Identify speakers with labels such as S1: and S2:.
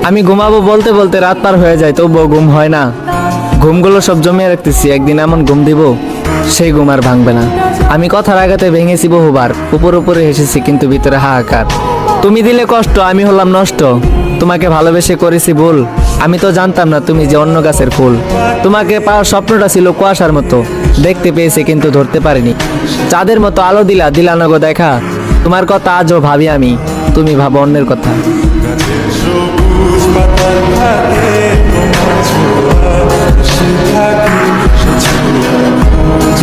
S1: আমি ঘুমাবো বলতে বলতে রাত পার হয়ে যায়, তবুও ঘুম হয় না। ঘুমগুলো সব জমিয়ে রাখতেছি, একদিন এমন ঘুম দিব সেই ঘুম আর ভাঙবে না। আমি কথার আঘাতে ভেঙেছি বহুবার, উপর উপরে হেসেছি কিন্তু ভিতরে হাহাকার। তুমি দিলে কষ্ট, আমি হলাম নষ্ট। তোমাকে ভালোবেসে করেছি ভুল, আমি তো জানতাম না তুমি যে অন্য গাছের ফুল। তোমাকে পাওয়ার স্বপ্নটা ছিল কুয়াশার মতো, দেখতে পেয়েছে কিন্তু ধরতে পারিনি। চাঁদের মতো আলো দিলা, দিলা নগো দেখা। তোমার কথা আজও ভাবি আমি, তুমি ভাবো অন্যের কথা।
S2: সবুজ পাতার ফাঁকে তোমার ছোঁয়া, সে থাকে সে ছোঁয়া।